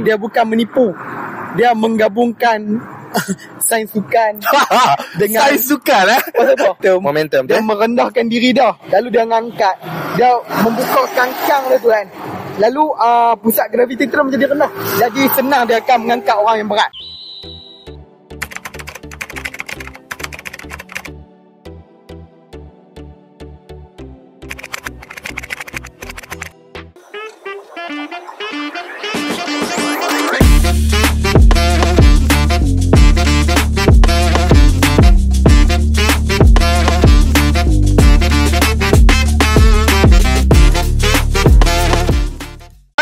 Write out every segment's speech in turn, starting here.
dia bukan menipu. Dia menggabungkan sains sukan dengan sains sukan momentum. Dia merendahkan diri dah. Lalu dia ngangkat. Dia membuka kangkang dia tu kan. Lalu pusat graviti tu menjadi rendah. Jadi senang dia akan mengangkat orang yang berat.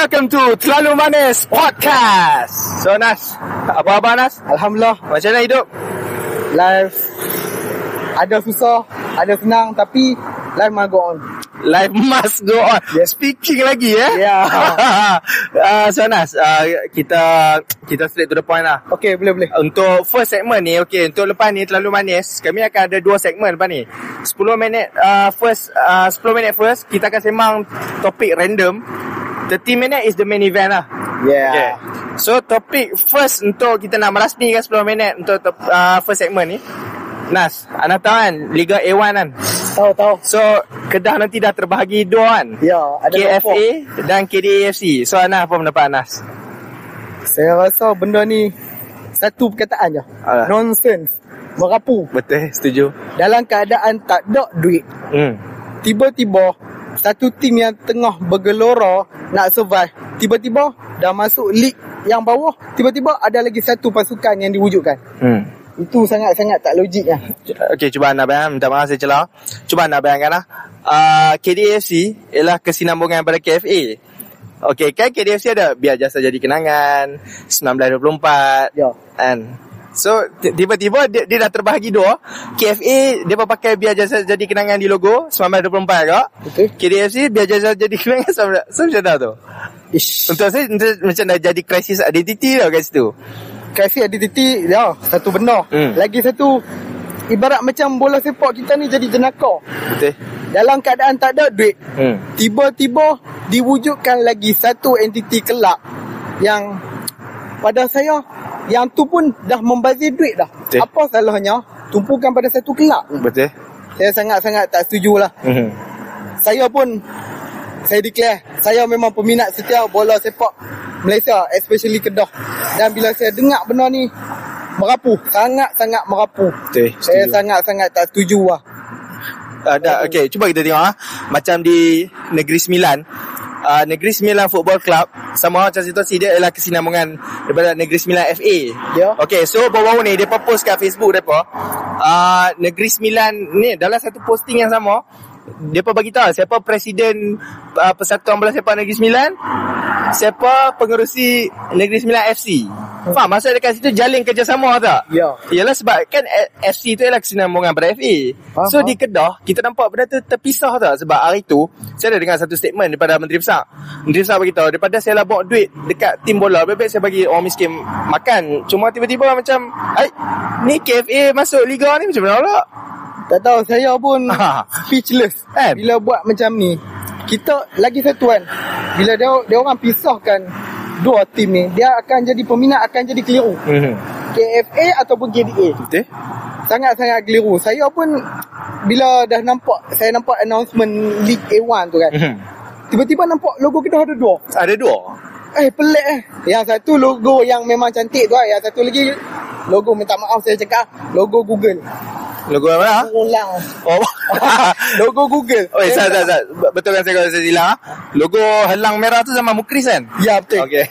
Welcome to Terlalu Manis Podcast. So Nas, apa khabar Nas? Alhamdulillah. Macam mana hidup? Life ada susah, ada senang, tapi life must go on. Life must go on. Yes. Speaking lagi Yeah. So Nas, kita straight to the point lah. Okay, boleh. Untuk first segment ni, untuk lepas ni Terlalu Manis, kami akan ada 2 segmen lepas ni. 10 minit first kita akan sembang topik random. 30 minit is the main event lah. Yeah. Okay. So topik first untuk kita nak merasmikan 10 minit untuk first segment ni. Nas, anda tahu kan Liga A1 kan? Tahu. So Kedah nanti dah terbahagi 2 kan? Ya, ada KFA dan KDAFC. So Anas, apa pendapat Anas? Saya rasa benda ni satu perkataan je. Nonsense. Merapu. Betul, setuju. Dalam keadaan tak ada duit, tiba-tiba satu tim yang tengah bergelora nak survive, tiba-tiba dah masuk league yang bawah, tiba-tiba ada lagi satu pasukan yang diwujudkan. Itu sangat-sangat tak logiknya. Okey, cuba anda bayangkan. Minta maaf saya celah. Cuba anda bayangkan lah. KDAFC ialah kesinambungan pada KFA. Okey, kan KDAFC ada Biar Jasa Jadi Kenangan 1924 kan. So tiba-tiba dia dah terbahagi 2. KFA dia pakai Biar Jasa Jadi Kenangan di logo 1924 kak. Okay. KDAFC Biar Jasa Jadi Kenangan macam dah tu. Untuk saya macam dah jadi krisis identiti tau kat situ. Krisis identiti ya, satu benda. Lagi satu, ibarat macam bola sepak kita ni jadi jenaka. Betul. Dalam keadaan tak ada duit, tiba-tiba diwujudkan lagi satu entiti kelab yang pada saya yang tu pun dah membazir duit dah. Betul. Apa salahnya tumpukan pada satu kelab? Betul. Saya sangat-sangat tak setuju lah. Saya declare, saya memang peminat setia bola sepak Malaysia, especially Kedah. Dan bila saya dengar benda ni, merapu, sangat-sangat merapu. Betul. Saya sangat-sangat tak setuju lah. Okay, cuba kita tengok macam di Negeri Sembilan. Negeri Sembilan Football Club, sama macam situasi dia ialah kesinambungan daripada Negeri Sembilan FA. Okay, so baru-baru ni dia post kat Facebook depa. Negeri Sembilan ni dalam satu posting yang sama, dia bagi tahu siapa presiden Persatuan Bola Sepak Negeri Sembilan, siapa pengerusi Negeri Sembilan FC. Faham maksud dekat situ jalin kerjasama tak? Ya. Ialah sebab kan FC tu ialah kesinambungan pada FA. So di Kedah kita nampak benda tu terpisah tak? Sebab hari tu saya ada dengar satu statement daripada Menteri Besar. Menteri Besar bagi tahu, daripada saya lah bawa duit dekat tim bola, lebih baik saya bagi orang miskin makan. Cuma tiba-tiba macam ni KFA masuk liga ni macam mana pula? Tak tahu, saya pun speechless bila buat macam ni. Kita lagi satu kan, bila dia orang pisahkan 2 tim ni, dia akan jadi peminat akan jadi keliru. KFA ataupun KDA. Betul. Sangat-sangat keliru. Saya pun bila dah saya nampak announcement League A1 tu kan, tiba-tiba nampak logo Kedah ada 2. Ada 2? Pelik Yang satu logo yang memang cantik tu, yang satu lagi logo, minta maaf saya cakap, logo Google. Logo apa? Ulang. Logo Google. Sat. Betul kan saya silap? Logo helang merah tu zaman Mukris kan? Ya, betul. Okey.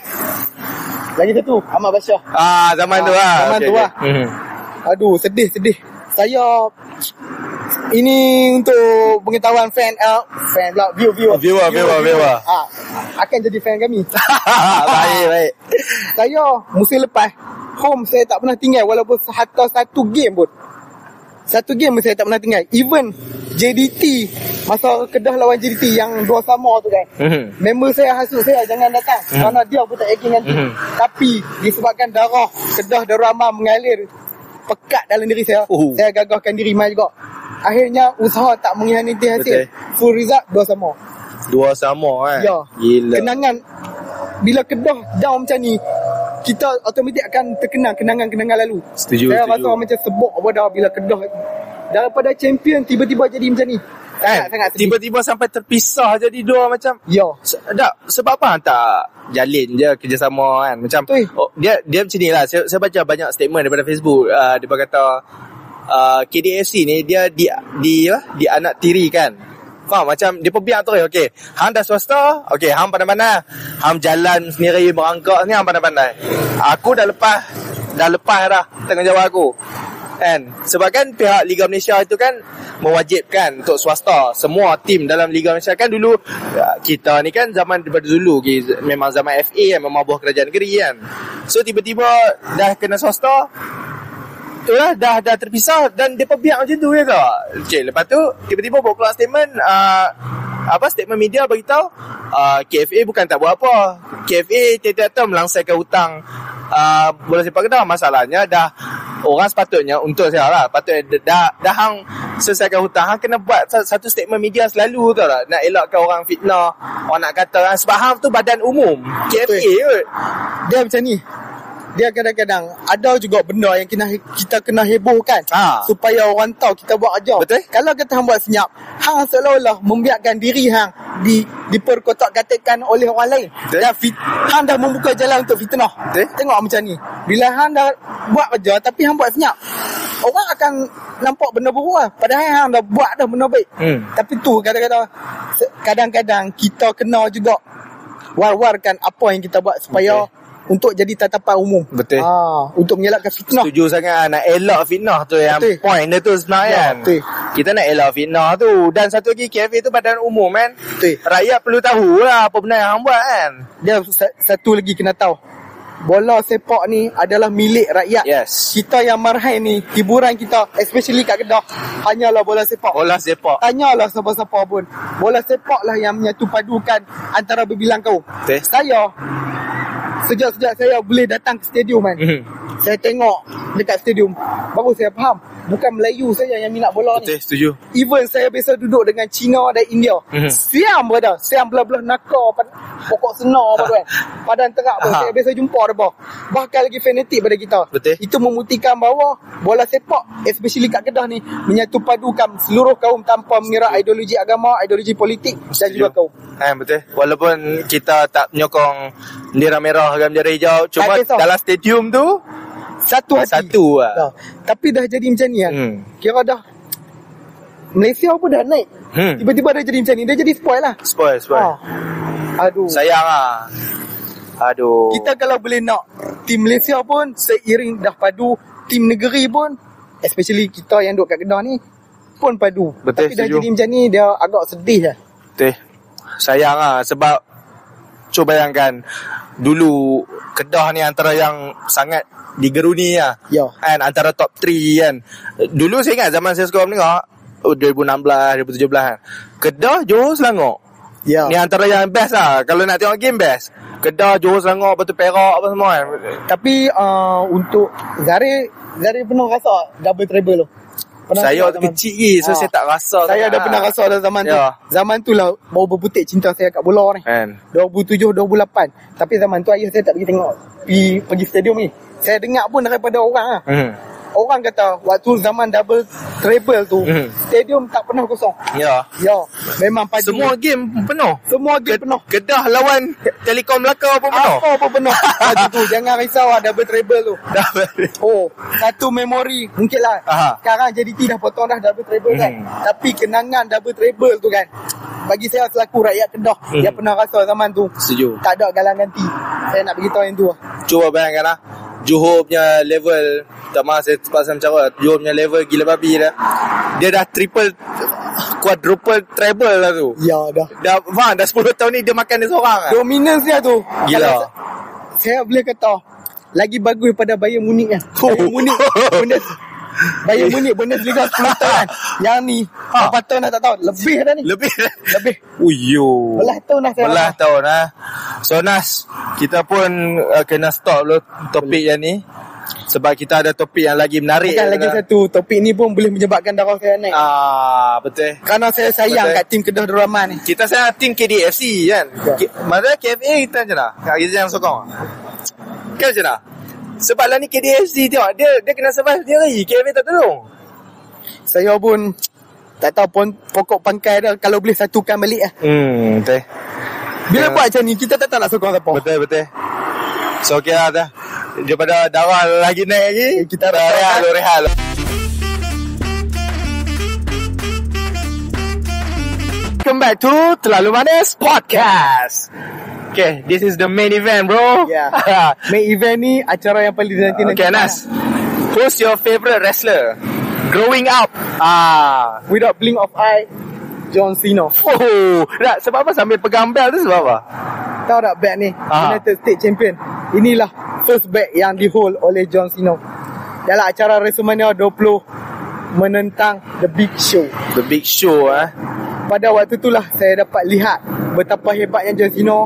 Lagi satu, Ahmad Bashar. Zaman tu lah. Zaman tu lah. Aduh, sedih. Saya ini untuk pengetahuan fan pula, viewer. Akan jadi fan kami. Baik. Saya musim lepas home saya tak pernah tinggal, walaupun hatta satu game pun. Satu game saya tak pernah tinggal. Even JDT, masa Kedah lawan JDT yang 2 sama tu kan, member saya hasut saya jangan datang, kerana dia pun tak yakin nanti. Tapi disebabkan darah Kedah Darama mengalir pekat dalam diri saya, saya gagahkan diri mai juga. Akhirnya usaha tak mengkhianati hasil. Full result 2 sama. Dua sama kan. Ya. Gila. Kenangan bila Kedah down macam ni, kita automatik akan terkenang kenangan-kenangan lalu. Saya Setuju. rasa macam sebab apa dah bila Kedah daripada champion tiba-tiba jadi macam ni. Sangat sedih. Tiba-tiba sampai terpisah jadi dua macam. Ya. Sebab apa hang tak jalin je kerjasama kan? Macam dia macam ni lah. Saya baca banyak statement daripada Facebook. Dia kata KDFC ni dia di anak tiri kan. Faham? Macam dia perbiak tu. Okay, hang dah swasta. Okay, hang pandai-pandai. Hang jalan sendiri berangkat ni hang pandai-pandai. Aku dah lepas dah tanggungjawab aku. Kan? Sebab kan pihak Liga Malaysia itu kan mewajibkan untuk swasta. Semua tim dalam Liga Malaysia kan dulu kita ni kan zaman daripada dulu memang zaman FA kan, memang buah kerajaan negeri kan. So tiba-tiba dah kena swasta. Itulah dah terpisah dan dia perbiak macam tu ya tak? Okay, lepas tu tiba-tiba bawa keluar statement statement media beritahu KFA bukan tak buat apa. KFA tiap-tiap tahun melangsaikan hutang bola sepak Kedah. Masalahnya dah orang sepatutnya untuk saya lah, patutnya dah hang selesaikan hutang, hang kena buat satu statement media selalu tau tak, nak elakkan orang fitnah, orang nak kata sebab hang tu badan umum KFA kot. Dia macam ni. Dia kadang-kadang ada juga benda yang kita kena hebohkan supaya orang tahu kita buat kerja. Betul. Kalau kita hang buat senyap, hang seolah-olah membiarkan diri hang diperkotak-katikkan oleh orang lain. Dan hang dah membuka jalan untuk fitnah. Betul. Tengok macam ni. Bila hang dah buat kerja tapi hang buat senyap, orang akan nampak benda buruk lah. Padahal hang dah buat dah benda baik. Tapi tu kadang-kadang kita kena juga war-warkan apa yang kita buat supaya untuk jadi tatapan umum. Betul. Untuk mengelakkan fitnah. Setuju sangat. Nak elak fitnah tu yang point dia tu sebenarnya kan. Betul. Kita nak elak fitnah tu. Dan satu lagi KFA tu badan umum kan. Betul. Rakyat perlu tahu lah apa benda yang hang buat kan. Dia satu lagi kena tahu, bola sepak ni adalah milik rakyat. Yes. Kita yang marhai ni, hiburan kita especially kat Kedah hanyalah bola sepak. Bola sepak. Tanyalah siapa-siapa pun, bola sepak lah yang menyatu padukan antara berbilang kaum. Betul. Sejak saya boleh datang ke stadium kan, saya tengok dekat stadium, baru saya faham bukan Melayu saja yang minat bola ni. Betul, setuju. Even saya biasa duduk dengan Cina dan India. Siam brother, siam belah-belah nakar pokok senar apa tu kan, padan terak pun saya biasa jumpa dia bawah. Bahkan lagi fanatik pada kita. Betul. Itu membuktikan bahawa bola sepak especially kat Kedah ni menyatu padukan seluruh kaum tanpa mengira ideologi agama, ideologi politik dan juga kaum. Betul. Walaupun kita tak menyokong bendera merah dan bendera hijau, cuma dalam stadium tu satu lah. Tapi dah jadi macam ni kan. Kira dah Malaysia pun dah naik. Tiba-tiba dah jadi macam ni. Dia jadi spoil lah. Spoil. Aduh. Sayang lah. Aduh. Kita kalau boleh nak tim Malaysia pun seiring dah padu, tim negeri pun especially kita yang duduk kat Kedah ni pun padu. Betul, tapi dah setuju. jadi macam ni, dia agak sedih lah. Betul. Sayang lah. Sebab cuba bayangkan, dulu Kedah ni antara yang sangat digeruni lah. Ya. Kan, antara top 3 kan. Dulu saya ingat zaman saya sekolah menengah 2016, 2017 kan. Kedah, Johor, Selangor. Ya. Ni antara yang best lah. Kalau nak tengok game best, Kedah, Johor, Selangor, Batu Perak apa semua kan. Tapi untuk Zari pernah rasa double treble tu. Saya waktu kecil lagi, so saya tak rasa. Saya dah pernah rasa dah zaman tu. Zaman tu lah baru berbutik cinta saya kat bola ni. Kan. 2007, 2008. Tapi zaman tu ayah saya tak pergi tengok, pergi stadium ni. Saya dengar pun daripada orang lah. Orang kata waktu zaman double treble tu, stadium tak pernah kosong. Ya. Memang padu. Semua game penuh. Semua game penuh. Kedah lawan Telekom Melaka pun penuh. Apa penuh. Padu tu jangan risau lah double treble tu. Satu memori mungkin lah. Sekarang JDT dah potong dah double treble kan. Tapi kenangan double treble tu kan, bagi saya selaku rakyat Kedah yang pernah rasa zaman tu, setuju. Tak ada galang ganti. Saya nak beritahu yang tu lah. Cuba bayangkan lah, Johor punya level, tak maaf saya terpaksa mencara, Johor punya level gila babi dah. Dia dah quadruple treble lah tu. Ya dah. Dah 10 tahun ni dia makan dia seorang lah. Dominance dia tu. Gila. Saya boleh kata lagi bagus daripada Bayern Munich kan. Bayern Munich Bayern Munich Bundesliga 10 tahun kan. Yang ni berapa tahun dah tak tahu. Lebih dah ni. Lebih. Uyo. Belah tahun dah saya Belah tahun lah. So Nas, kita pun kena stop dulu topik yang ni. Sebab kita ada topik yang lagi menarik. Bukan lagi satu, topik ni pun boleh menyebabkan darah saya naik. Betul. Kerana saya sayang Betul. kat tim Kedah Deraman ni. Kita sayang tim KDFC kan. Ya. Maksudnya KFA kita macam mana? Kita jangan sokong. Kan macam mana? Sebab lah ni KDFC tengok, dia kena survive dia lagi. KFA tak tolong. Saya pun tak tahu pun pokok pangkai dah, kalau boleh satukan balik lah. Betul. Bila buat macam ni, kita tak tahu nak sokong siapa. Betul. So okay lah dah. Daripada darah lagi naik lagi, kita rehat. Welcome back to Terlalu Manis Podcast. Okay, this is the main event, bro. Yeah. Main event ni acara yang paling nanti. Okay, Anas, who's your favourite wrestler growing up? Without blink of eye, John Cena. Tak, sebab apa sambil pegang belt tu sebab apa? Tahu tak belt ni? United States Champion. Inilah first belt yang di-hold oleh John Cena dalam acara WrestleMania 20 menentang The Big Show. The Big Show. Pada waktu itulah saya dapat lihat betapa hebatnya John Cena.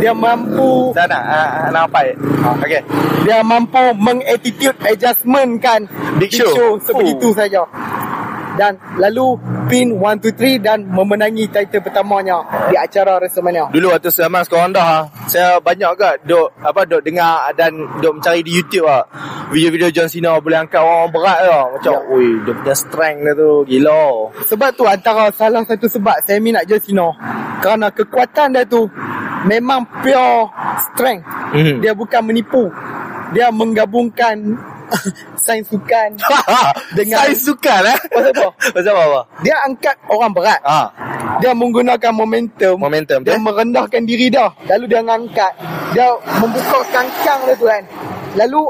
Dia mampu Tak nak nampak. Okay. Dia mampu meng-attitude adjustmentkan Big Show sebegitu saja. Dan lalu pin 1, 2, 3 dan memenangi title pertamanya di acara WrestleMania. Dulu waktu zaman sekarang dah, saya banyak ke duk dengar dan duk mencari di YouTube video-video John Cena boleh angkat orang berat macam dia punya strength dia tu gila. Sebab tu antara salah satu sebab saya minat John Cena, kerana kekuatan dia tu memang pure strength. Dia bukan menipu. Dia menggabungkan sains sukan dengan sains sukan Pasal apa? Dia angkat orang berat. Dia menggunakan momentum. Dia merendahkan diri dah, lalu dia angkat. Dia membuka kangkang dia tu kan. Lalu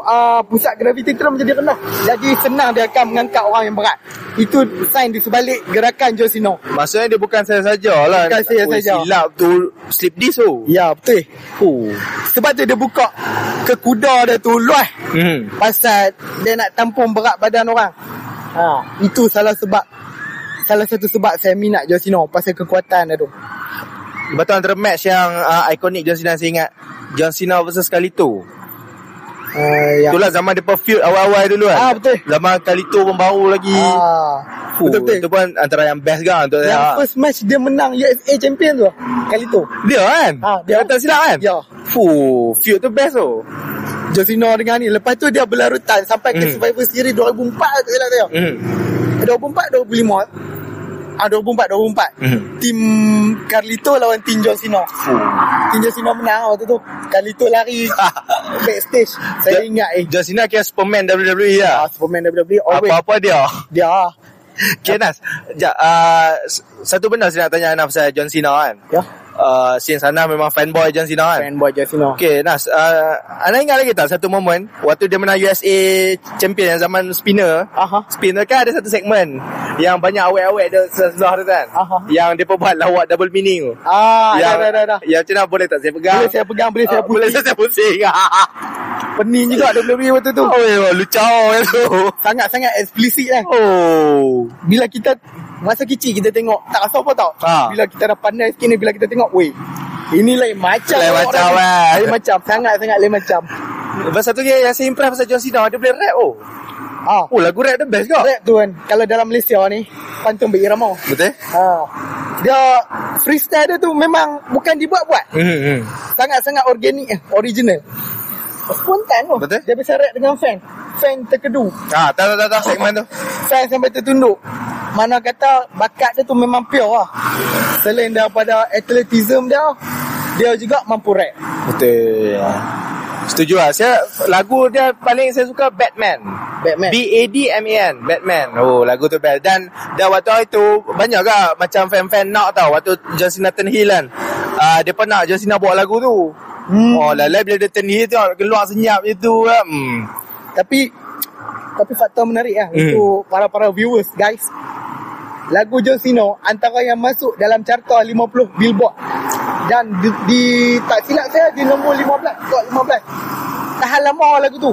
pusat graviti tu menjadi rendah. Jadi senang dia akan mengangkat orang yang berat. Itu sains di sebalik gerakan John Cena. Maksudnya dia bukan saya sajalah. Bukan saya saja. Silap tu slip disc tu. Ya, betul. Sebab tu dia buka ke kuda dia tu luas. Pasal dia nak tampung berat badan orang. Itu salah satu sebab saya minat John Cena, pasal kekuatan dia tu. Betul, antara match yang ikonik John Cena saya ingat John Cena versus Carlito. Ya. Itulah zaman dia feud awal-awal dulu kan. Betul. Zaman Carlito pun baru lagi. Betul. Itu pun antara yang best kan untuk yang saya. First match dia menang USA Champion tu Carlito. Dia kan? Dia tak silap kan? Ya. Feud tu best tu. John Cena dengan ni. Lepas tu dia berlarutan sampai ke Survivor Series 2004 tak silap saya. 2004 Tim Carlito lawan tim John Cena. Tim John Cena menang waktu tu. Carlito lari backstage. Saya ingat John Cena kira Superman WWE lah. Superman WWE. Apa-apa dia. Okay, Nas, satu benda saya nak tanya Ana pasal John Cena kan. Ya. Since Ana memang fanboy John Cena kan. Fanboy John Cena. Okay, Nas, Ana ingat lagi tak satu momen waktu dia menang USA Champion yang zaman spinner. Spinner kan ada satu segmen yang banyak awet-awet dia sebelah tu kan. Yang dia pun buat lawak double meaning tu. Dah. Yang macam mana, boleh tak saya pegang? Boleh saya Boleh saya pusing. Pening juga WWE waktu tu. Lucau tu. Sangat-sangat eksplisit kan. Bila kita masa kecil kita tengok, tak rasa apa tau. Bila kita dah pandai sikit ni, bila kita tengok, ini lain macam. Lain macam. Sangat-sangat lain macam. Lepas satu yang saya impress pasal John Cena, dia boleh rap lagu rap dia best ke? Rap tu kan, kalau dalam Malaysia ni pantun berirama. Betul? Dia freestyle dia tu memang bukan dibuat-buat. Sangat-sangat organik, original, spontan tu. Betul? Dia bisa rap dengan fan terkedu. Tak segmen tu. Fan sampai tertunduk. Mana kata bakat dia tu memang pure lah. Selain daripada athleticism dia juga mampu rap. Betul. Setuju lah. Lagu dia paling saya suka Batman. B-A-D-M-A-N. Batman. Lagu tu best. Dan waktu itu banyak ke macam fan-fan nak tahu waktu John Cena turn heel kan. Dia pun nak John Cena bawa lagu tu. Lala bila dia turn heel tu keluar senyap je tu. Tapi faktor menarik lah untuk para viewers guys. Lagu John Cena antara yang masuk dalam carta 50 Billboard. Dan di tak silap saya di nombor 15. Tahan lama lagu tu.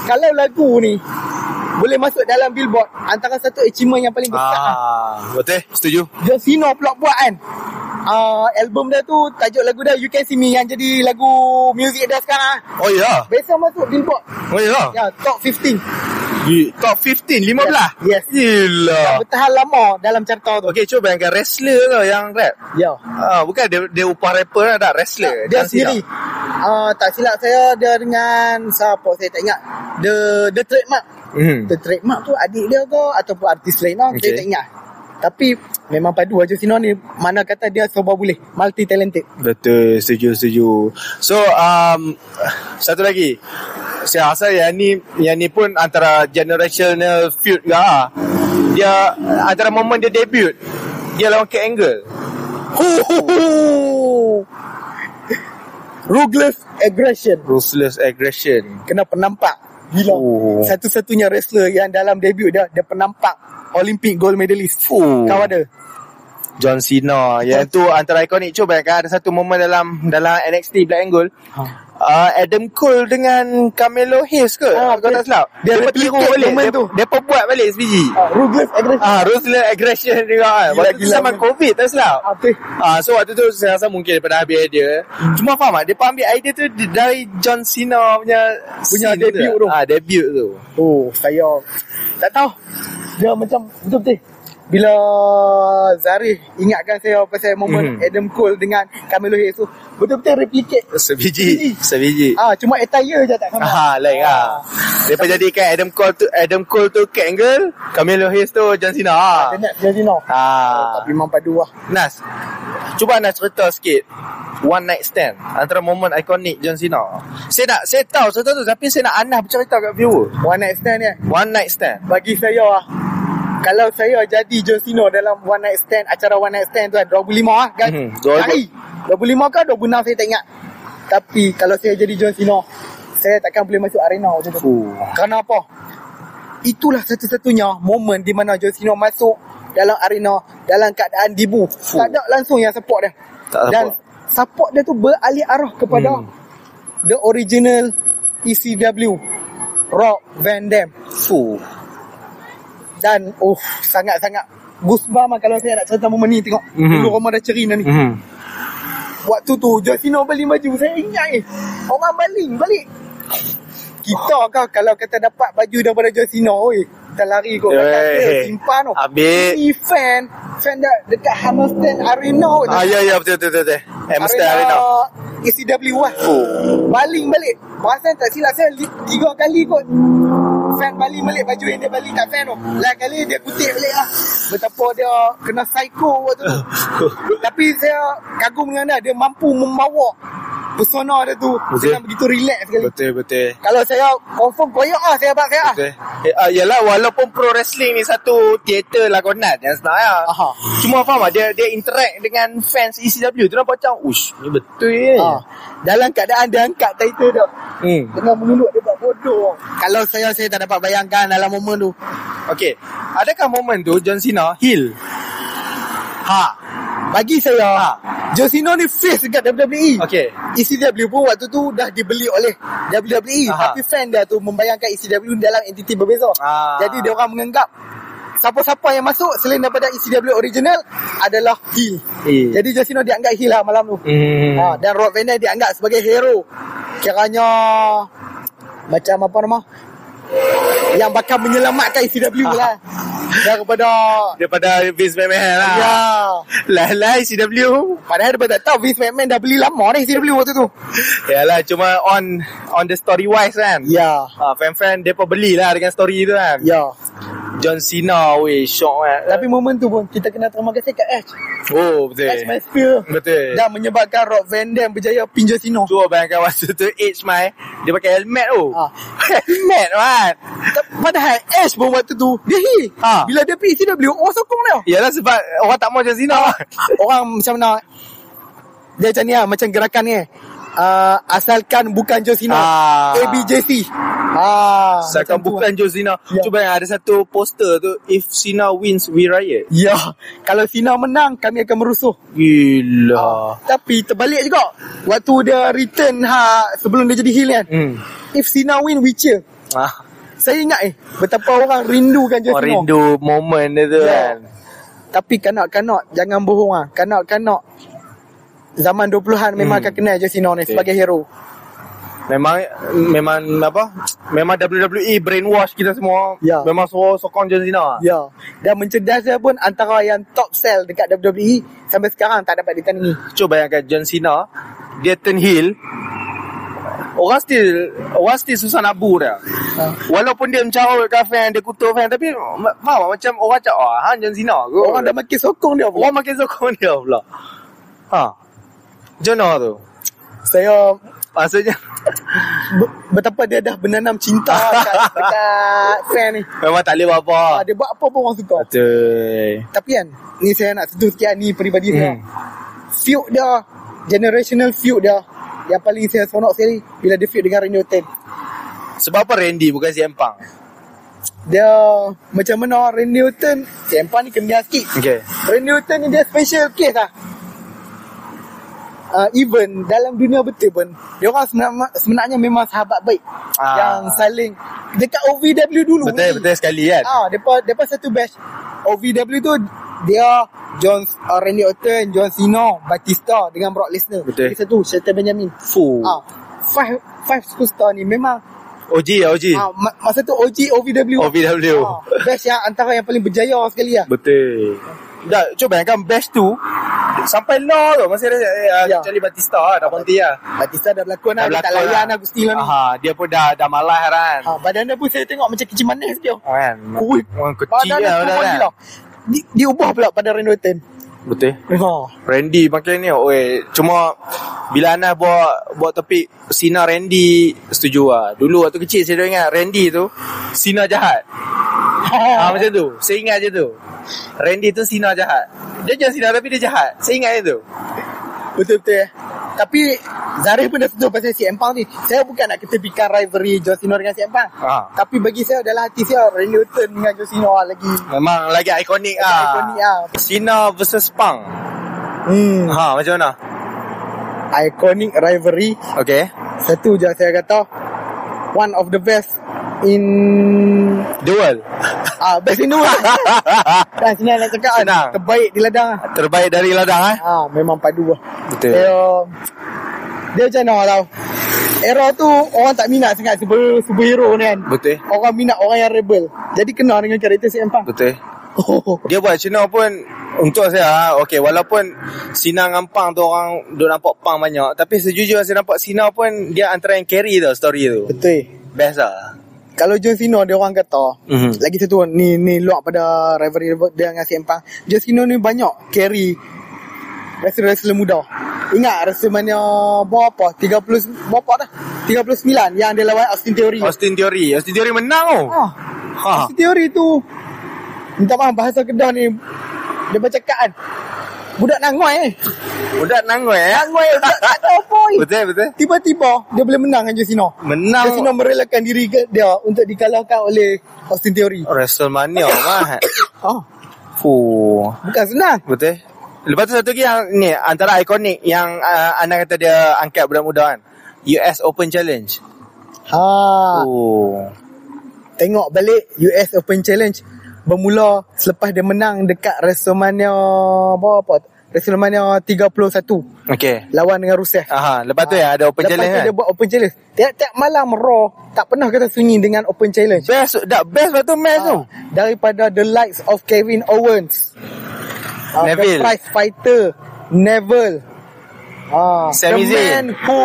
Kalau lagu ni boleh masuk dalam Billboard, antara satu achievement yang paling besar. Betul, setuju. John Cena pula buat kan. Album dia tu, tajuk lagu dia You Can See Me, yang jadi lagu muzik dia sekarang. Ya. Biasa masuk Billboard Oh ya. Ya, top 15. Top 15, 15. Yes. Gila. Bertahan lama dalam chapter tu. Okay, cuba bayangkan wrestler tu yang rap. Ya. Bukan dia upah rapper lah, tak wrestler. Dia John Cena. sendiri. Tak silap saya dia dengan siapa saya tak ingat. The trademark. The trademark tu adik dia ke ataupun artis lain lah. Saya tak ingat. Tapi memang padu John Cena ni. Mana kata dia serba boleh, multi talented. Betul, setuju. So satu lagi, saya rasa yang ni pun antara generational feud juga. Dia antara momen dia debut, dia lawan Kurt Angle. Ruthless aggression. Kena penampak. Gila. Satu-satunya wrestler yang dalam debut dia penampak Olympic gold medalist. Kau ada? John Cena. Yang tu antara ikonik. Cuba bayangkan ada satu momen dalam NXT Black Angle. Adam Cole dengan Carmelo Hayes ke? Kau tak silap? Dia tiru balik. Dia buat balik sebiji. Ruthless aggression juga kan. Waktu tu zaman COVID tak silap. So waktu tu saya rasa mungkin daripada habis idea. Cuma faham tak? Dia ambil idea tu dari John Cena punya debut tu. Debut tu. Saya tak tahu. Dia macam betul-betul. Bila Zarif ingatkan saya pasal momen Adam Cole dengan Carmelo Hayes tu, betul-betul replicate sebiji. Cuma attire je tak sama. Lain lah. Dia jadikan Adam Cole tu Kurt Angle, Carmelo Hayes tu John Cena. John Cena. Tapi memang padu lah. Nas, cuba Nas cerita sikit one night stand antara momen ikonik John Cena. Saya tahu tu, tapi saya nak Anas bercerita kat viewer. One night stand Bagi saya kalau saya jadi John Cena dalam one night stand, acara one night stand tu 2005 lah kan. 2005 ke 2006 saya tak ingat. Tapi kalau saya jadi John Cena, saya takkan boleh masuk arena macam tu. Kerana apa? Itulah satu-satunya momen di mana John Cena masuk dalam arena dalam keadaan dibu. Tak ada langsung yang support dia. Dan support dia tu beralih arah kepada the original ECW, Rob Van Dam. Dan sangat-sangat goosebumps kalau saya nak cerita momen ni. Tengok dulu Roma dah cerita ni. Waktu tu John Cena balik baju, saya ingat orang baling balik. Kita kalau kata dapat baju daripada John Cena, kita lari kot kata simpan tu. Ini fan dekat Hammerstein Arena. Ya betul. Hammerstein Arena ECW lah. Baling balik. Pasal tak silap saya 3 kali kot fan baling balik baju yang dia baling kat fan tu. Lain kali dia kutip balik lah. Betapa dia kena psycho waktu tu. Tapi saya kagum dengan dia mampu membawa persona dia tu dengan begitu relax sekali. Betul. Kalau saya confirm koyak lah saya abang saya. Yalah, walaupun pro wrestling ni satu teater lakonan yang sebenarnya. Cuma faham tak, dia interact dengan fans ECW tu nampak macam ni betul ni. Dalam keadaan dia angkat title dia. Tengah menunduk dia buat bodoh. Kalau saya tak dapat bayangkan dalam momen tu. Okay, adakah momen tu John Cena heel? Bagi saya John Cena ni face dekat WWE. ECW pun waktu tu dah dibeli oleh WWE. Tapi fan dia tu membayangkan ECW dalam entiti berbeza. Jadi dia orang menganggap siapa-siapa yang masuk selain daripada ECW original adalah heel. Jadi John Cena dianggap heel lah malam tu. Dan Rob Van Dam dianggap sebagai hero. Kiranya macam apa nama, yang bakal menyelamatkan ECW lah daripada Vince McMahon lah. Lah ECW. Padahal dia tak tahu Vince McMahon dah beli lama dah ECW waktu tu. Yalah, cuma on the story wise kan. Fan-fan dia pun belilah dengan story tu kan. John Cena shock kan. Tapi momen tu pun kita kena terima kasih kat Edge. Betul. Edge my spear. Betul. Dan menyebabkan Rob Van Dam berjaya pin John Cena. Cuba bayangkan waktu tu Edge dia pakai helmet tu. Helmet kan. Padahal Edge pun waktu tu dia bila dia pergi ECW orang sokong dia. Yalah, sebab orang tak mau John Cena. Orang macam mana, dia macam ni lah, macam gerakan ni asalkan bukan John Cena. ABJC. Asalkan bukan John Cena. Cuba yang ada satu poster tu, if Cena wins we riot. Kalau Cena menang kami akan merusuh. Gila. Tapi terbalik juga waktu dia return sebelum dia jadi heel kan. If Cena win we cheer. Saya ingat betapa orang rindukan John Cena. Rindu moment dia tu kan. Tapi kanak-kanak jangan bohong Kanak-kanak zaman 20-an memang akan kenal John Cena ni sebagai hero. Memang apa? Memang WWE brainwash kita semua. Ya. Memang sokong John Cena. Ya. Dan mencerdasnya pun antara yang top sell dekat WWE sampai sekarang tak dapat ditandingi. Cuba bayangkan John Cena, dia turn heel. Orang still susah nak bu dia. Walaupun dia mencarut kat fan, dia kutuk fan, tapi faham macam orang cakap, John Cena ke? Orang dah makin sokong dia pula. Orang makin sokong dia pula. Macam mana tu? Saya Maksudnya betapa dia dah menanam cinta dekat fan ni. memang tak boleh buat apa. Dia buat apa pun orang suka. Betul. Tapi kan, ni saya nak sentuh sikit ni peribadi saya. Feud dia, generational feud dia, yang paling saya seronok sekali bila dia feud dengan Randy Orton. Sebab apa Randy bukan CM Punk? Dia macam mana Randy Orton, CM Punk ni kena sikit. Okay. Randy Orton ni dia special case lah. Even dalam dunia betul pun, dia orang sebenarnya memang sahabat baik yang saling dekat OVW dulu. Betul sekali kan. Depa satu batch. OVW tu dia Randy Orton, John Cena, Batista dengan Brock Lesnar. Betul. Lagi satu Shelton Benjamin. Five superstar ni memang OG. masa tu OG OVW. Batch yang antara yang paling berjaya sekali lah. Betul. Dah, cuba bayangkan batch tu sampai law tu masih ada kecuali Batista dah berhenti lah. Batista dah berlakon lah. Dia tak layan lah Gusti lah ni. Dia pun dah malas kan. Badan dia pun saya tengok macam kecil manis dia. Kan. Orang kecil Badan dia turun lah. gila. Dia ubah pula pada Randy Orton. Betul. Randy makin ni. Cuma bila Anas buat topik Cena Randy, setuju lah. Dulu waktu kecil saya dah ingat Randy tu Cena jahat. Macam tu. Saya ingat je tu. Randy tu Cena jahat. Dia John Cena tapi dia jahat. Saya ingat je tu. Betul-betul. Tapi Zarif pun dah sentuh pasal CM Punk ni. Saya bukan nak ketepikan rivalry John Cena dengan CM Punk. Tapi bagi saya dalam hati saya Randy Orton dengan John Cena lagi memang lagi ikonik lah. Cena versus Punk. Macam mana? Iconic rivalry. Okay. Satu je saya kata, one of the best in the world. Best in the world. Dah senang nak cakap kan. Terbaik di ladang. Terbaik dari ladang memang padu lah. Betul. Dia macam mana tau, era tu orang tak minat sangat superhero ni kan. Betul. Orang minat orang yang rebel. Jadi kena dengan karakter CM Punk. Betul. Dia buat Cena pun untuk saya walaupun Cena dengan Punk tu orang duk nampak Punk banyak, tapi sejujurnya saya nampak Cena pun dia antara yang carry tau story tu. Betul. Best lah. Kalau John Cena dia orang kata lagi satu ni luar pada rivalry dia dengan CM Punk. John Cena ni banyak carry wrestler muda. Ingat WrestleMania berapa? 39 yang dia lawan Austin Theory menang Austin Theory tu, minta maaf bahasa Kedah ni, dia bercakap kan, budak nangoi budak tak tahu apa. Betul. Tiba-tiba dia boleh menang dengan John Cena. John Cena merelakan diri dia untuk dikalahkan oleh Austin Theory. WrestleMania mah. Bukan senang. Betul. Lepas tu satu lagi yang ni antara ikonik yang anda kata dia angkat budak muda kan, US Open Challenge. Tengok balik US Open Challenge bermula selepas dia menang dekat WrestleMania WrestleMania 31. Okay. Lawan dengan Rusev. Lepas tu ada Open Challenge kan. Dia buat Open Challenge. Tiap malam Raw tak pernah kata sunyi dengan Open Challenge. Best waktu match tu. Daripada the likes of Kevin Owens, Neville, the prize fighter Neville, Sami the Zayn, man who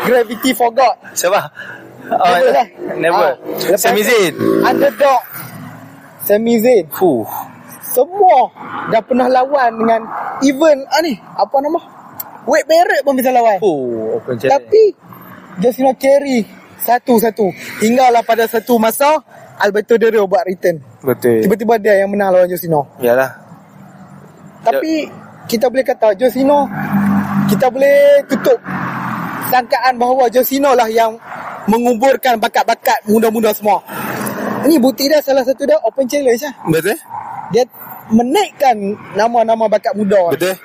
gravity forgot. Siapa? Neville. Sami Zayn, underdog Sami Zayn. Semua dah pernah lawan dengan even apa nama, Wade Barrett pun bisa lawan. Open Challenge. Tapi John Cena carry satu-satu hinggalah pada satu masa Alberto Del Rio buat return. Betul. Tiba-tiba dia yang menang lawan John Cena. Yalah. Tapi kita boleh kata John Cena, kita boleh tutup sangkaan bahawa John Cena lah yang menguburkan bakat-bakat muda-muda semua. Ini bukti dia, salah satu dia Open Challenge lah. Betul. Dia menaikkan nama-nama bakat muda. Betul.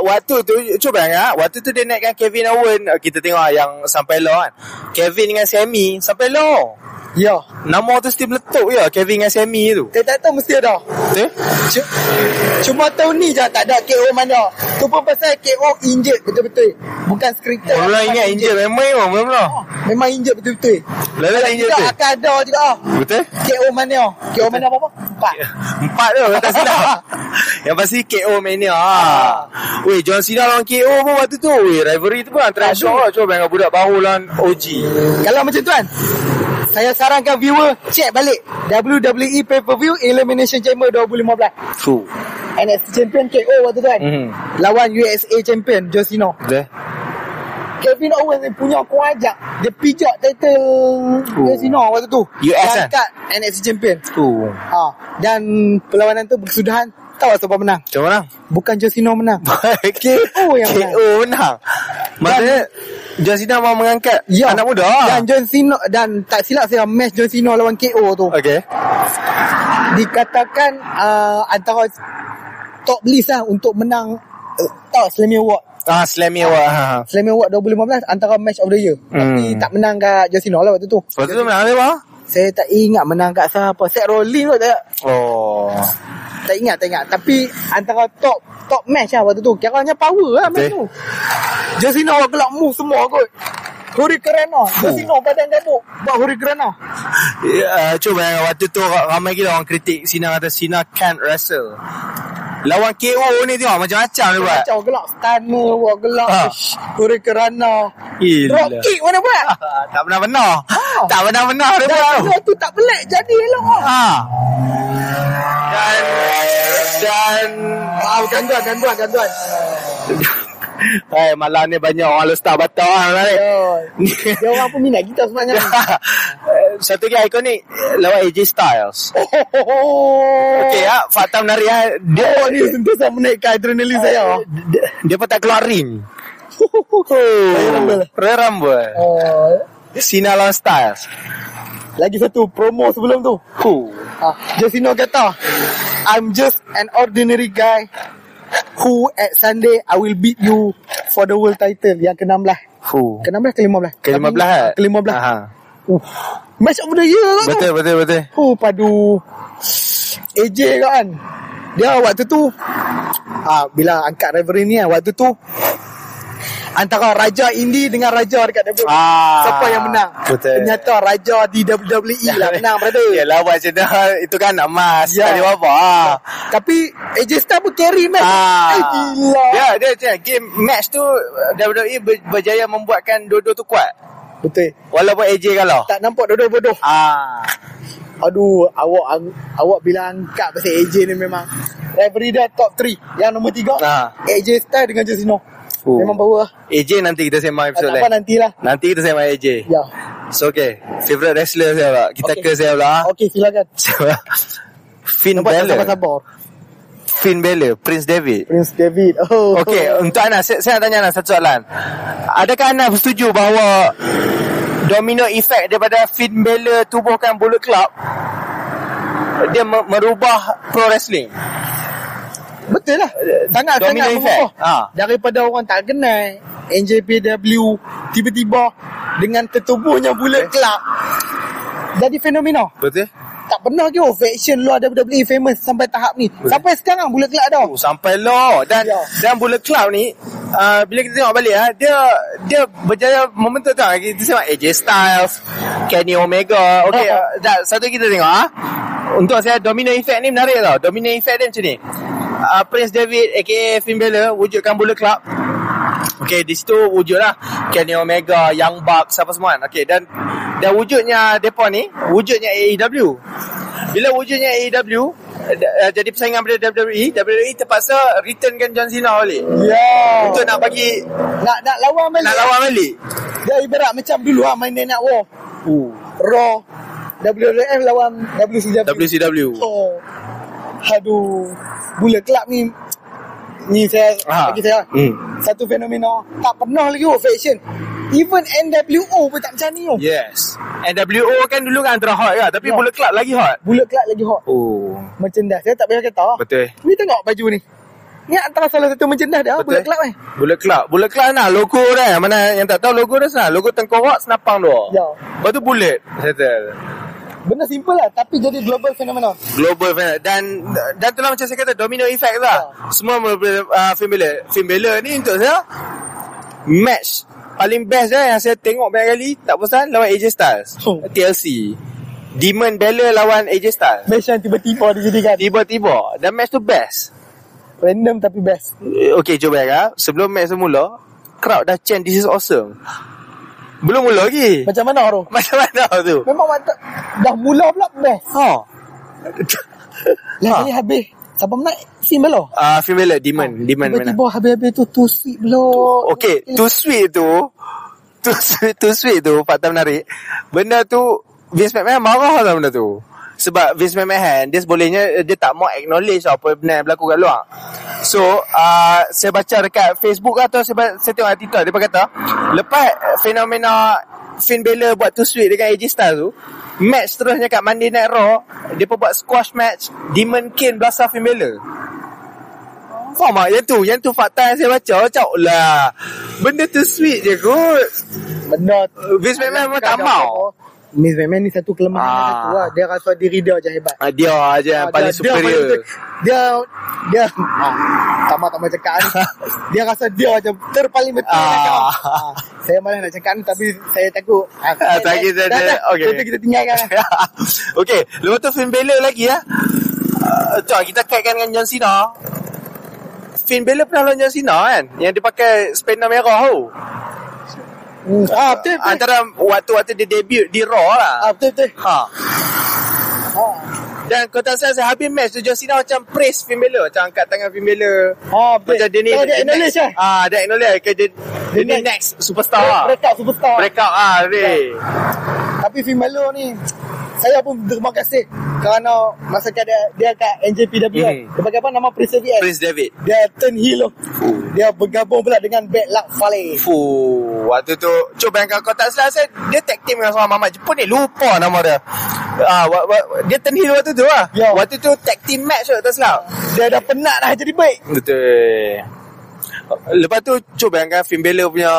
Waktu tu cuba ingat, waktu tu dia naikkan Kevin Owens, kita tengok yang sampai law kan. Kevin dengan Sami sampai law. Ya. Nama tu still meletup ya, Kevin dengan Sammy tu. Saya tak tahu mesti ada. Betul? Cuma tahun ni je tak ada KO mana. Tu pun pasal KO injured betul-betul. Bukan scripted. Mula ingat injet memang mula. Memang injured betul-betul. Lalu tak injet tu. Akan ada juga. Betul? KO mana? KO mana apa? 4 tu tak silap. Yang pasti KO Mania. Weh, John Cena lawan KO pun waktu tu. Weh, rivalry tu pun antara shock lah. Cuba bayangkan budak baru lawan OG. Kalau macam tu kan, saya sarankan viewer check balik WWE Pay-Per-View Elimination Chamber 2015. Fuh. NXT Champion KO waktu tu kan. Lawan USA Champion John Cena. Betul? Kevin Owens ni punya kuajak. Dia pijak title John Cena waktu tu. US kan? Angkat NXT Champion. Dan perlawanan tu berkesudahan. Tahu siapa menang? Macam mana? Bukan John Cena menang. KO yang menang. KO menang. Maksudnya John Cena mau mengangkat anak muda. Dan John Cena, dan tak silap saya, match John Cena lawan KO tu, okay, dikatakan antara top list lah untuk menang Slammy Award. Slammy Award. Slammy Award 2015 antara match of the year. Tapi tak menang kat John Cena lah waktu tu. Waktu tu menang apa? Saya tak ingat menang kat siapa. Seth Rollins kot tak? Tak ingat. Tapi antara top match lah waktu tu. Kiranya power lah match tu. John Cena gelak move semua kot. Hurricane Rana. John Cena badan gabuk buat Hurricane Rana. Cuba waktu tu ramai gila orang kritik Cena, kata Cena can't wrestle. Lawan KO ni tengok macam-macam dia buat. Macam gelak stunner, buat gelak Hurricane Rana. Drop kick mana buat? Tak pernah-pernah. Tak pernah-pernah dia buat. Dan tu tak pelik jadi elok. Dan ganduan. Malam ni banyak orang All-Star batal lah. Dia orang pun minat kita sebenarnya. Satu lagi ikonik lawan AJ Styles. Okey ya, fakta menarik lah. Dia ni sentiasa menaikkan adrenalin saya. Dia pun tak keluar ring. Royal Rumble. Cena lawan Styles. Lagi satu promo sebelum tu. John Cena kata, I'm just an ordinary guy who at Sunday I will beat you for the world title. Yang ke-16. Ke-16 ke-15? Ke-15. Ke-15. Match of the year kan. Betul. Padu AJ kan. Dia waktu tu bila angkat rivalry ni waktu tu antara Raja Indie dengan Raja dekat WWE. Siapa yang menang? Betul. Ternyata Raja di WWE lah menang, brother. Yalah macam dah itu kan nak emas. Tak ada apa. Tapi AJ Styles pun carry match. Gila. Dia macam game match tu WWE berjaya membuatkan dua-dua tu kuat. Betul. Walaupun AJ kalah. Tak nampak dua-dua bodoh. Aduh, awak bila angkat pasal AJ ni memang rivalry dia top 3. Yang nombor 3 AJ Styles dengan John Cena. Memang power lah. AJ nanti kita sembang episode lain. Nantilah. Nanti kita sembang AJ. Ya. So okay, favorite wrestler saya pula. Kita ke saya pula. Okay, silakan. Finn Balor. Finn Balor, Prince David. Okay, untuk Anas, saya nak tanya Anas satu soalan. Adakah Anas bersetuju bahawa domino effect daripada Finn Balor tubuhkan Bullet Club dia merubah pro wrestling? Betul lah. Sangat-sangat berubah. Daripada orang tak kenal NJPW, tiba-tiba dengan tertubuhnya Bullet Club jadi fenomena. Betul. Tak pernah ke faction luar WWE famous sampai tahap ni. Sampai sekarang Bullet Club dah. Sampai lah. Dan Bullet Club ni bila kita tengok balik dia berjaya membentuk tak. Kita tengok AJ Styles, Kenny Omega. Okay, satu kita tengok untuk saya domino effect ni menarik tau. Domino effect dia macam ni. Prince David aka Finn Balor wujudkan Bullet Club. Okay, di situ wujudlah Kenny Omega, Young Bucks, apa semua. Okay, dan wujudnya depa ni, wujudnya AEW. Bila wujudnya AEW jadi persaingan pada WWE terpaksa returnkan John Cena balik. Untuk nak bagi nak lawan balik. Dia ibarat macam dulu main Night War. Raw, WWF lawan WCW. Aduh, Bullet Club ni saya bagi saya satu fenomena tak pernah lagi faction. Even NWO pun tak macam ni. Yes. NWO kan dulu kan antara hot kan, tapi Bullet Club lagi hot. Merchandise saya tak payah kata. Betul. Ni tengok baju ni. Ni antara salah satu merchandise dia. Bullet Club ni. Bullet Club nak logo dia. Mana yang tak tahu logo dia sana. Logo tengkorak senapang tu. Ya. Lepas tu bullet. Settle. Benda simple lah, tapi jadi global fenomena. Global dan itulah macam saya kata domino effect lah. Semua film bela ni untuk saya match paling best yang saya tengok banyak kali, tak bosan, lawan AJ Styles. TLC. Demon bela lawan AJ Styles. Match yang tiba-tiba dijadikan. Tiba-tiba. Dan match tu best. Random tapi best. Okay, cuba sebelum match semula, crowd dah chant this is awesome. Belum mula lagi. Macam mana tu? Memang mantap. Dah mula pula best. Kali habis. Siapa menang? Film bela? Film bela Demon tiba-tiba habis-habis tu Too Sweet belum. Okay, Too Sweet tu fakta menarik. Benda tu Vince McMahon marah lah benda tu. Sebab Vince McMahon dia sebolehnya dia tak mau acknowledge apa benda yang berlaku kat luar. So saya baca dekat Facebook atau saya tengok artikel dia berkata lepas fenomena Finn Balor buat Too Sweet dengan AJ Styles tu, match terusnya kat Monday Night Raw dia buat squash match Demon Kane belasah Finn Balor. Faham tak? Yang tu fakta yang saya baca. Macam lah benda Too Sweet je kot. Benda Vince McMahon memang tak mau. Vince McMahon ni satu kelemahan satu lah. Dia rasa diri dia je hebat. Dia aja yang paling superior. Dia tak mau cakap ni. Dia rasa dia macam terpaling betul. Saya malah nak cakap ni tapi saya takut. Okay. Kita tinggalkan. Okay, lepas tu Finn Balor lagi ya. Kita kaitkan dengan John Cena. Finn Balor pernah lawan John Cena kan, yang dia pakai spender merah tu. Betul. Antara waktu dia debut di Raw lah. Betul. Dan kau tak salah, saya habis match tu John Cena macam praise Finn Balor, macam angkat tangan Finn Balor. Betul. Macam dia ni dia acknowledge lah. Dia acknowledge dia ni next superstar lah. Breakout ni. Tapi Finn Balor ni saya pun terima kasih kerana masa dia kat NJPW kan. Dia pakai apa nama Prince David. Dia turn heel. Dia bergabung pula dengan Bad Luck Fale. Waktu tu cuba bayangkan kau tak salah, dia tag team dengan seorang Mamat Jepun ni, lupa nama dia. Dia turn heel waktu tu lah. Waktu tu tag team match tak salah. Dia dah penat dah jadi baik. Betul. Lepas tu cuba bayangkan Finn Balor punya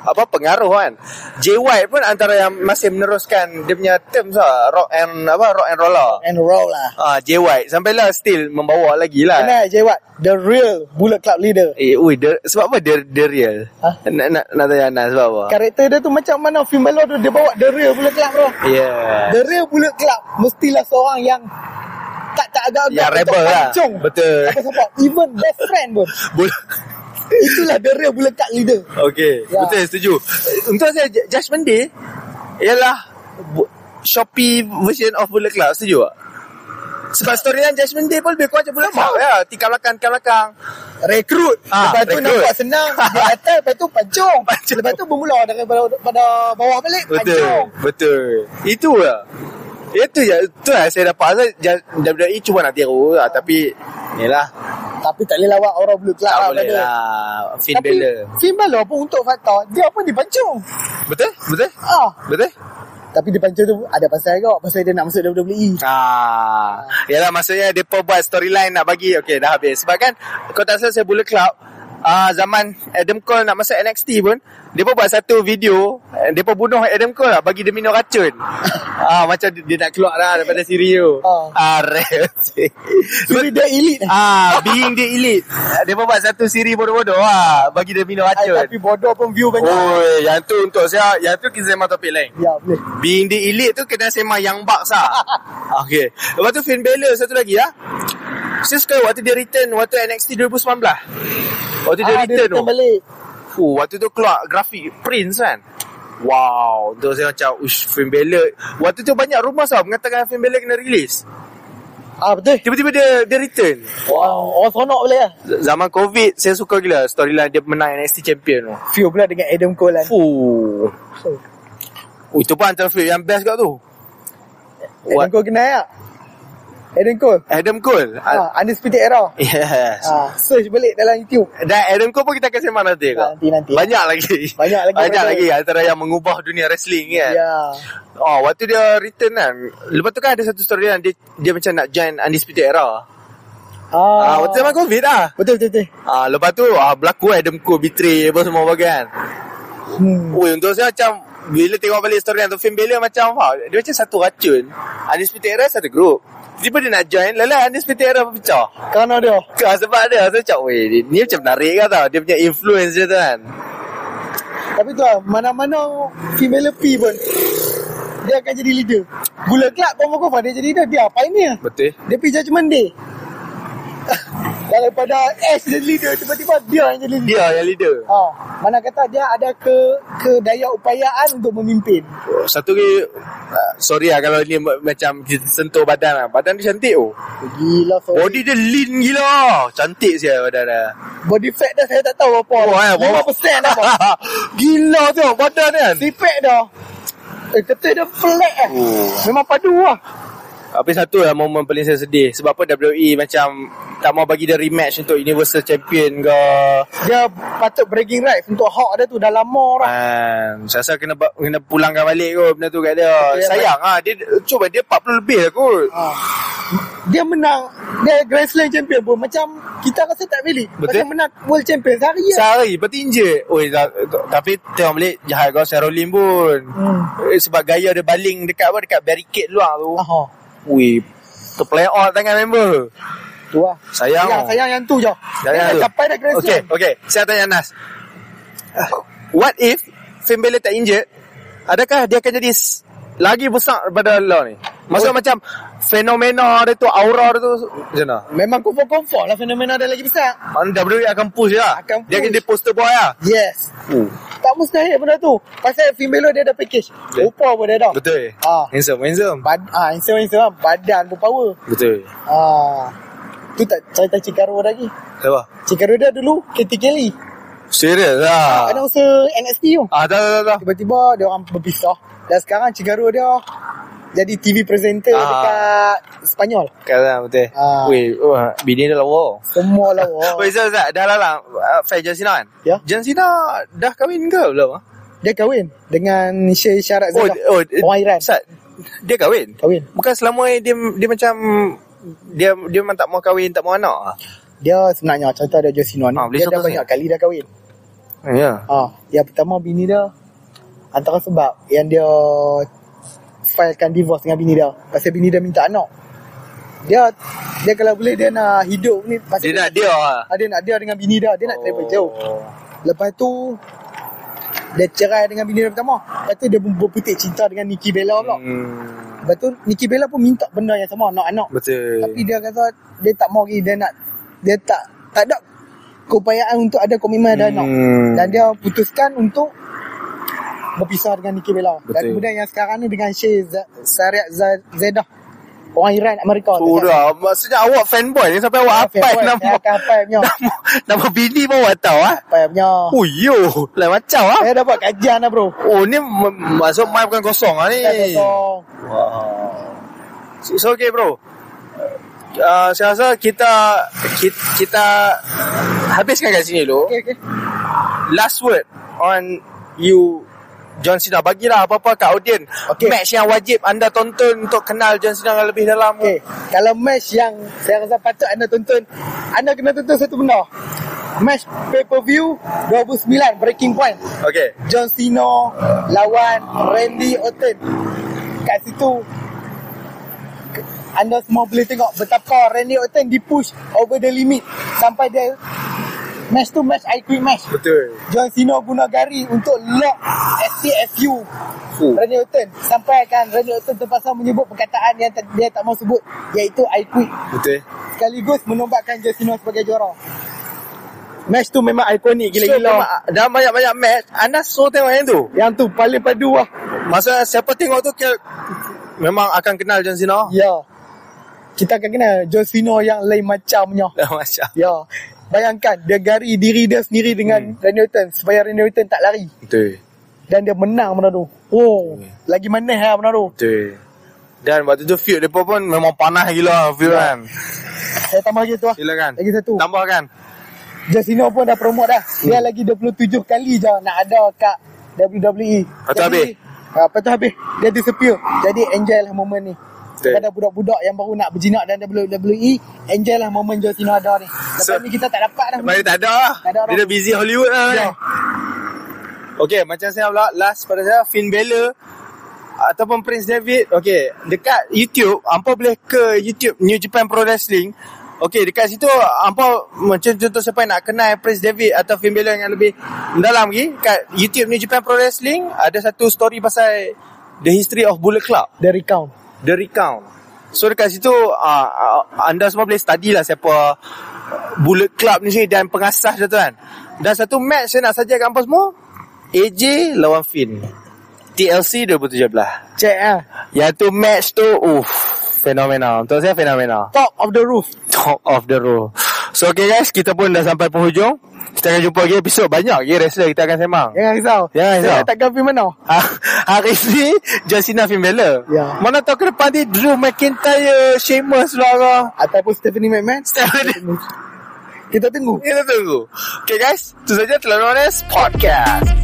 pengaruh kan. Jay White pun antara yang masih meneruskan dia punya terms lah, rock and roll lah. Jay White sampailah still membawa lagi lah. Kenal Jay White, the real Bullet Club leader. Sebab apa the real? Nak tanya Anas sebab apa? Karakter dia tu macam mana Finn Balor tu dia bawa the real Bullet Club bro. The real Bullet Club mestilah seorang yang tak agak-agak yang rebel lah. Betul. Apa-apa, even best friend pun. Itulah the real Bullet Club leader. Okay, betul, setuju. Untuk saya Judgment Day ialah Shopee version of Bullet Club. Setuju tak? Sebab storyline Judgment Day pun lebih kurang macam Bullet Club ya. Tikam belakang rekrut. Lepas tu nampak senang di atas, lepas tu pancung. Lepas tu bermula daripada bawah balik pancung. Betul. Itu lah saya dapat. WWE cuba nak tiru lah, tapi inilah. Tapi tak boleh lawak orang Bullet Club. Tak boleh lah. Finn Balor pun untuk fakta dia pun dipancung. Betul. Betul. Tapi dipancung tu ada pasal juga, pasal dia nak masuk WWE. Yalah, maksudnya dia buat storyline nak bagi. Okay, dah habis. Sebab kan kau tak salah, saya Bullet Club zaman Adam Cole nak masuk NXT pun, dia pun buat satu video, dia pun bunuh Adam Cole lah, bagi dia minum racun. Macam dia nak keluar lah daripada siri tu. Siri dia elite. Being dia elite. Dia pun buat satu siri bodoh-bodoh lah, bagi dia minum racun. Tapi bodoh pun view banyak. Yang tu untuk saya, yang tu kita sembang topik lain. Ya, boleh. Being dia elite tu kena sembang Young Bucks lah. Okay. Lepas tu Finn Balor satu lagi lah. Saya suka waktu dia return waktu NXT 2019. Waktu dia return tu balik. Waktu tu keluar grafik Prince kan. Wow, tu saya macam Finn Balor. Waktu tu banyak rumor mengatakan Finn Balor kena release. Betul. Tiba-tiba dia return. Wow, orang seronok boleh lah. Zaman COVID saya suka gila storyline dia menang NXT champion tu. Feel pula dengan Adam Cole kan. Itu pun antara feel yang best kat tu. Adam Cole kenal tak? Adam Cole Undisputed Era. Yes. Search balik dalam YouTube. Dan Adam Cole pun kita akan sembang nanti. Nanti. Banyak lagi antara yang mengubah dunia wrestling kan. Waktu dia return kan, lepas tu kan ada satu story kan, dia macam nak join Undisputed Era. Waktu zaman COVID lah. Betul. Lepas tu berlaku Adam Cole betray apa semua bagian. Untuk saya macam bila tengok balik story tu, Finn Balor macam dia macam satu racun. Undisputed Era satu grup. Tiba dia nak join, lala Undisputed Era pecah. Kerana dia. Sebab dia saya cakap, weh, ni macam menarik kan tau. Dia punya influence dia tu kan. Tapi tu lah, mana-mana female P pun dia akan jadi leader. Gula Club pun dia jadi leader. Dia pioneer. Betul. Dia pergi Judgment Day. Daripada Ash jadi leader, tiba-tiba dia yang jadi leader. Dia yang leader. Mana kata dia ada kedaya upayaan untuk memimpin. Satu lagi, sorry lah kalau ni macam kita sentuh badan lah. Badan dia cantik Gila, sorry. Body dia lean gila. Cantik siya badan dia. Body fat dah saya tak tahu apa. 5% dah apa. Gila tu badan dia kan. Sipek dah. Ketul dia flat lah. Memang padu lah. Tapi satu lah momen paling saya sedih. Sebab apa WWE macam tak mau bagi dia rematch untuk Universal Champion ke. Dia patut bragging rights untuk Hawk dia tu dah lama dah. Saya rasa kena pulangkan balik kot benda tu kat dia. Sayang lah. Dia cuba dia 40 lebih lah kot. Dia menang. Dia Grand Slam Champion pun macam kita rasa tak valid. Betul. Macam menang World Champion sehari lah. Sehari berarti injet. Tapi tengok balik jahat kau Sherolin pun. Sebab gaya dia baling dekat barricade luar tu. Wih, terplay out tangan member. Tu lah. Sayang yang tu je. Dia dah capai dah Grand Slam. Okay. Saya tanya Nas. What if Finn Balor tak injured? Adakah dia akan jadi lagi besar daripada Law ni? Maksudnya macam fenomena dia tu, aura dia tu macam mana? Memang confirm lah fenomena dia lagi besar. WWE akan push lah. Dia akan jadi poster boy lah. Yes. Tak mustahil benda tu. Pasal Finn Balor dia ada package. Rupa pun dia dah. Betul. Handsome. Handsome. Badan pun power. Betul. Tu tak cerita Chikaro lagi. Siapa? Chikaro dia dulu Katie Kelly. Serius lah. Ada usaha NXT tu. Tak. Tiba-tiba dia orang berpisah. Dan sekarang Chikaro dia jadi TV presenter dekat Spanyol. Kan betul. Weh, bini dia lawa. Semua lawa. Weh, Zat, dah lah Fai John Cena kan? Ya. John Cena dah kahwin ke belum? Dia kahwin dengan Syarat Zadah. Orang Iran. Zat, dia kahwin? Kahwin. Bukan selama ni dia macam dia memang tak mau kahwin, tak mau anak. Dia sebenarnya contoh dia John Cena ni. Dia dah banyak kali dah kahwin. Ya. Yang pertama bini dia antara sebab yang dia filekan divorce dengan bini dia pasal bini dia minta anak. Dia kalau boleh dia nak hidup ni pasal dia nak dia dengan bini dia nak travel jauh. Lepas tu dia cerai dengan bini dia pertama. Lepas tu dia berputik cinta dengan Nikki Bella pula. Lepas tu Nikki Bella pun minta benda yang sama, nak anak. Betul. Tapi dia kata dia tak mau lagi, dia tak ada keupayaan untuk ada komitmen ada anak. Dan dia putuskan untuk berpisah dengan Nikki Bella. Dan kemudian yang sekarang ni dengan Syarat Zadah, orang Iran Amerika. Sudah, maksudnya awak fanboy ni sampai awak hafal nama bini pun awak tahu hafal punya. Yo, lain macam Saya dapat kajian lah bro. Ni masuk main bukan kosong lah ni. Kosong. So okay bro. Saya rasa kita habiskan kat sini dulu. Okay. Last word on you John Cena, bagilah apa-apa kat audien. Match yang wajib anda tonton untuk kenal John Cena lebih dalam. Kalau match yang saya rasa patut anda tonton, anda kena tonton satu benda. Match pay-per-view 2009 Breaking Point. John Cena lawan Randy Orton. Kat situ anda semua boleh tengok betapa Randy Orton dipush over the limit sampai dia match tu match I Quit match. Betul. John Cena guna gari untuk lock STFU Randy Orton sampai kan Randy Orton terpaksa menyebut perkataan yang dia tak mau sebut, iaitu I Quit. Betul. Sekaligus menobatkan John Cena sebagai juara. Match tu memang ikonik gila-gila. Dah banyak-banyak match. Anda suruh tengok yang tu. Yang tu paling padu lah. Masa siapa tengok tu memang akan kenal John Cena. Ya. Kita akan kenal John Cena yang lain macamnya. Macam. Ya. Bayangkan dia gari diri dia sendiri dengan Randy Orton supaya Randy Orton tak lari. Betul. Dan dia menang benda tu. Lagi manis lah benda tu. Betul. Dan waktu tu feud mereka pun memang panas gila feud kan. Saya tambah lagi tu lah. Silakan. Lagi satu. Tambahkan. John Cena pun dah promote dah. Dia lagi 27 kali je nak ada kat WWE. Lepas tu habis. Dia disappear. Jadi enjoy lah moment ni. Kepada budak-budak yang baru nak berjinak dan WWE, enjoy lah moment John Cena ada ni. Lepas ni kita tak dapat dah. Lepas ni tak ada lah. Dia dah busy Hollywood lah. Okay, macam saya pula last pada saya Finn Balor ataupun Prince David. Okay, dekat YouTube hampa boleh ke YouTube New Japan Pro Wrestling. Okay, dekat situ hampa macam contoh siapa nak kenal Prince David atau Finn Balor yang lebih mendalam lagi, kat YouTube New Japan Pro Wrestling ada satu story pasal the history of Bullet Club, The Recount. So dekat situ anda semua boleh study lah siapa Bullet Club ni dan pengasas dia tu kan. Dan satu match saya nak saja kat hampa semua, AJ lawan Finn, TLC 2017. Check lah. Yang tu match tu fenomenal. Untuk saya fenomenal. Top of the roof. So okay guys, kita pun dah sampai penghujung. Kita akan jumpa lagi episod banyak lagi wrestler kita akan sembang. Jangan risau. Saya tak gapi mana. Hari ni John Cena, Finn Balor. Ya. Mana tahu ke depan ni Drew McIntyre, Sheamus lah, ataupun Stephanie McMahon. Kita tunggu. Okay guys, itu saja Telan Honest Podcast.